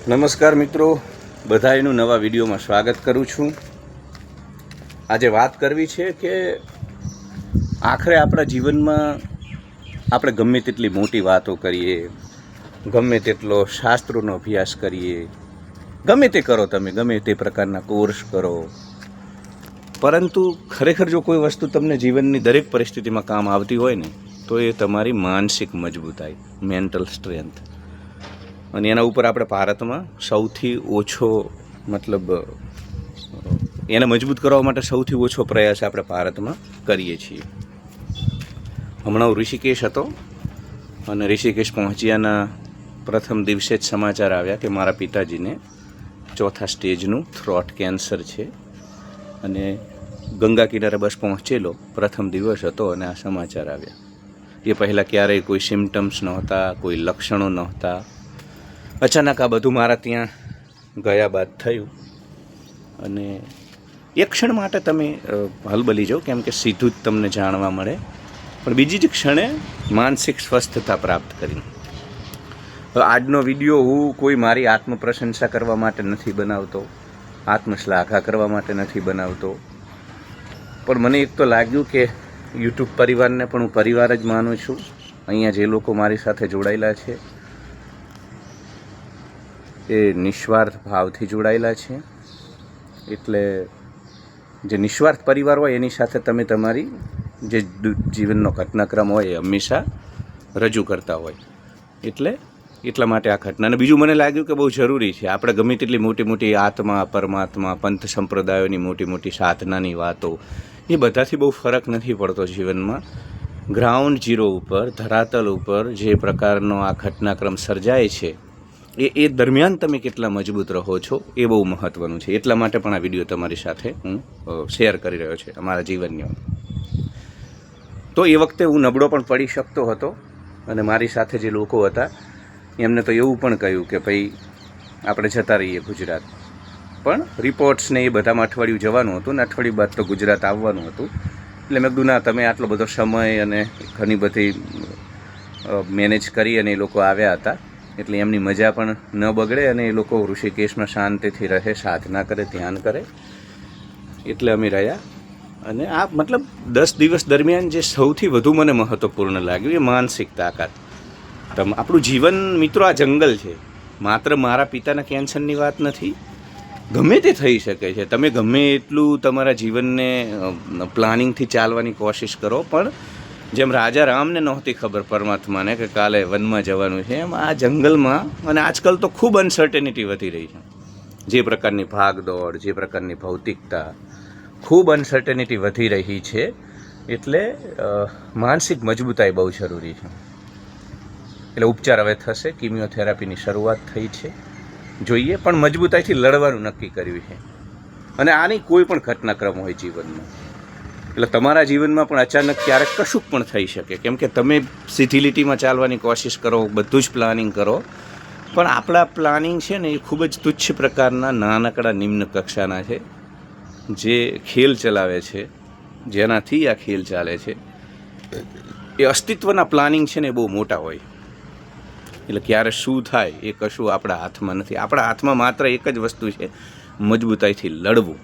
નમસ્કાર મિત્રો, બધાયનું નવા વિડીયોમાં સ્વાગત કરું છું. આજે વાત કરવી છે કે આખરે આપણા જીવનમાં આપણે ગમે તેટલી મોટી વાતો કરીએ, ગમે તેટલો શાસ્ત્રોનો અભ્યાસ કરીએ, ગમે તે કરો, તમે ગમે તે પ્રકારના કોર્સ કરો, પરંતુ ખરેખર જો કોઈ વસ્તુ તમને જીવનની દરેક પરિસ્થિતિમાં કામ આવતી હોય ને, તો એ તમારી માનસિક મજબૂતાઈ, મેન્ટલ સ્ટ્રેન્થ. અને એના ઉપર આપણે ભારતમાં સૌથી ઓછો એને મજબૂત કરવા માટે સૌથી ઓછો પ્રયાસ આપણે ભારતમાં કરીએ છીએ. હમણાં હું ઋષિકેશ હતો અને ઋષિકેશ પહોંચ્યાના પ્રથમ દિવસે જ સમાચાર આવ્યા કે મારા પિતાજીને 4થા સ્ટેજનું થ્રોટ કેન્સર છે. અને ગંગા કિનારે બસ પહોંચેલો પ્રથમ દિવસ હતો અને આ સમાચાર આવ્યા. એ પહેલાં ક્યારેય કોઈ સિમ્ટમ્સ નહોતા, કોઈ લક્ષણો નહોતા. અચાનક આ બધું મારા ત્યાં ગયા બાદ થયું અને એક ક્ષણ માટે તમે હલબલી જાઓ, કેમ કે સીધું જ તમને જાણવા મળે, પણ બીજી જ ક્ષણે માનસિક સ્વસ્થતા પ્રાપ્ત કરી. આજનો વિડીયો હું કોઈ મારી આત્મપ્રશંસા કરવા માટે નથી બનાવતો, આત્મશ્લાઘા કરવા માટે નથી બનાવતો, પણ મને એક તો લાગ્યું કે યુટ્યુબ પરિવારને પણ હું પરિવાર જ માનું છું. અહીંયા જે લોકો મારી સાથે જોડાયેલા છે એ નિસ્વાર્થ ભાવથી જોડાયેલા છે. એટલે જે નિસ્વાર્થ પરિવાર હોય એની સાથે તમે તમારી જે જીવનનો ઘટનાક્રમ હોય એ હંમેશા રજૂ કરતા હોય. એટલા માટે આ ઘટના. અને બીજું મને લાગ્યું કે બહુ જરૂરી છે. આપણે ગમે તેટલી મોટી મોટી આત્મા, પરમાત્મા, પંથ સંપ્રદાયોની મોટી મોટી સાધનાની વાતો, એ બધાથી બહુ ફરક નથી પડતો જીવનમાં. ગ્રાઉન્ડ ઝીરો ઉપર, ધરાતલ ઉપર જે પ્રકારનો આ ઘટનાક્રમ સર્જાય છે એ દરમિયાન તમે કેટલા મજબૂત રહો છો એ બહુ મહત્ત્વનું છે. એટલા માટે પણ આ વિડીયો તમારી સાથે હું શેર કરી રહ્યો છું અમારા જીવનની. તો એ વખતે હું નબળો પણ પડી શકતો હતો અને મારી સાથે જે લોકો હતા એમને તો એવું પણ કહ્યું કે ભાઈ આપણે જતા રહીએ ગુજરાત. પણ રિપોર્ટ્સને એ બધામાં અઠવાડિયું જવાનું હતું ને અઠવાડિયું બાદ તો ગુજરાત આવવાનું હતું. એટલે મેં કીધું ના, તમે આટલો બધો સમય અને ઘણી બધી મેનેજ કરી અને એ લોકો આવ્યા હતા, એટલે એમની મજા પણ ન બગડે અને એ લોકો ઋષિકેશમાં શાંતિથી રહે, સાધના કરે, ધ્યાન કરે. એટલે અમે રહ્યા. અને આ 10 દિવસ દરમિયાન જે સૌથી વધુ મને મહત્ત્વપૂર્ણ લાગ્યું એ માનસિક તાકાત. આપણું જીવન મિત્રો આ જંગલ છે. માત્ર મારા પિતાના કેન્સરની વાત નથી, ગમે તે થઈ શકે છે. તમે ગમે એટલું તમારા જીવનને પ્લાનિંગથી ચાલવાની કોશિશ કરો, પણ જેમ રાજા રામને નહોતી ખબર પરમાત્માને કે કાલે વનમાં જવાનું છે, એમ આ જંગલમાં અને આજકાલ તો ખૂબ અનસર્ટેનિટી વધી રહી છે. જે પ્રકારની ભાગદોડ, જે પ્રકારની ભૌતિકતા, ખૂબ અનસર્ટેનિટી વધી રહી છે. એટલે માનસિક મજબૂતાઈ બહુ જરૂરી છે. એટલે ઉપચાર હવે થશે, કિમિયોથેરાપીની શરૂઆત થઈ છે, જોઈએ, પણ મજબૂતાઈથી લડવાનું નક્કી કર્યું છે. અને આની કોઈ પણ ઘટનાક્રમ હોય જીવનમાં, એટલે તમારા જીવનમાં પણ અચાનક ક્યારેક કશુંક પણ થઈ શકે. કેમ કે તમે સીધી લીટીમાં ચાલવાની કોશિશ કરો, બધું જ પ્લાનિંગ કરો, પણ આપણા પ્લાનિંગ છે ને એ ખૂબ જ તુચ્છ પ્રકારના નાનકડા નિમ્ન કક્ષાના છે. જે ખેલ ચલાવે છે, જેનાથી આ ખેલ ચાલે છે, એ અસ્તિત્વના પ્લાનિંગ છે ને એ બહુ મોટા હોય. એટલે ક્યારે શું થાય એ કશું આપણા હાથમાં નથી. આપણા હાથમાં માત્ર એક જ વસ્તુ છે, મજબૂતાઈથી લડવું.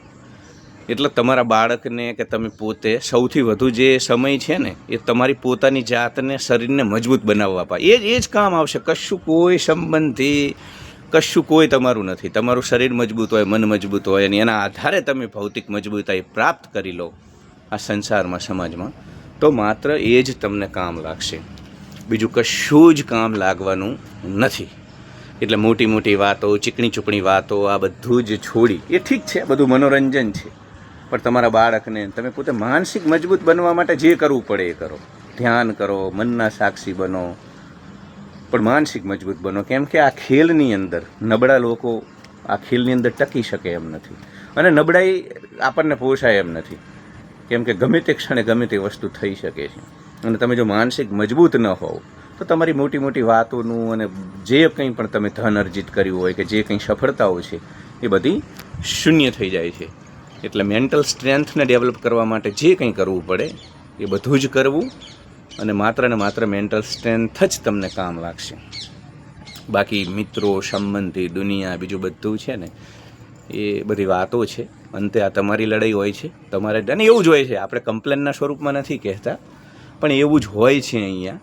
એટલે તમારા બાળકને કે તમે પોતે સૌથી વધુ જે સમય છે ને એ તમારી પોતાની જાતને, શરીરને મજબૂત બનાવવા પાય. એ જ કામ આવશે. કશું કોઈ સંબંધથી કશું કોઈ તમારું નથી. તમારું શરીર મજબૂત હોય, મન મજબૂત હોય અને એના આધારે તમે ભૌતિક મજબૂતાઈ પ્રાપ્ત કરી લો આ સંસારમાં, સમાજમાં, તો માત્ર એ જ તમને કામ લાગશે. બીજું કશું જ કામ લાગવાનું નથી. એટલે મોટી મોટી વાતો, ચીકણી ચૂકણી વાતો, આ બધું જ છોડી, એ ઠીક છે, બધું મનોરંજન છે, પણ તમારા બાળકને તમે પોતે માનસિક મજબૂત બનવા માટે જે કરવું પડે એ કરો. ધ્યાન કરો, મનના સાક્ષી બનો, પણ માનસિક મજબૂત બનો. કેમ કે આ ખેલની અંદર નબળા લોકો આ ખેલની અંદર ટકી શકે એમ નથી, અને નબળાઈ આપણને પોષાય એમ નથી. કેમ કે ગમે તે ક્ષણે ગમે તે વસ્તુ થઈ શકે છે. અને તમે જો માનસિક મજબૂત ન હોવ તો તમારી મોટી મોટી વાતોનું અને જે કંઈ પણ તમે ધન અર્જિત કર્યું હોય કે જે કંઈ સફળતાઓ છે એ બધી શૂન્ય થઈ જાય છે. એટલે મેન્ટલ સ્ટ્રેન્થને ડેવલપ કરવા માટે જે કંઈ કરવું પડે એ બધું જ કરવું, અને માત્ર ને માત્ર મેન્ટલ સ્ટ્રેન્થ જ તમને કામ લાગશે. બાકી મિત્રો, સંબંધી, દુનિયા, બીજું બધું છે ને એ બધી વાતો છે. અંતે આ તમારી લડાઈ હોય છે, તમારે અને એવું જ હોય છે. આપણે કમ્પ્લેનના સ્વરૂપમાં નથી કહેતા, પણ એવું જ હોય છે અહીંયા.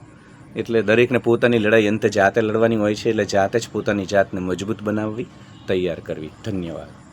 એટલે દરેકને પોતાની લડાઈ અંતે જાતે લડવાની હોય છે. એટલે જાતે જ પોતાની જાતને મજબૂત બનાવવી, તૈયાર કરવી. ધન્યવાદ.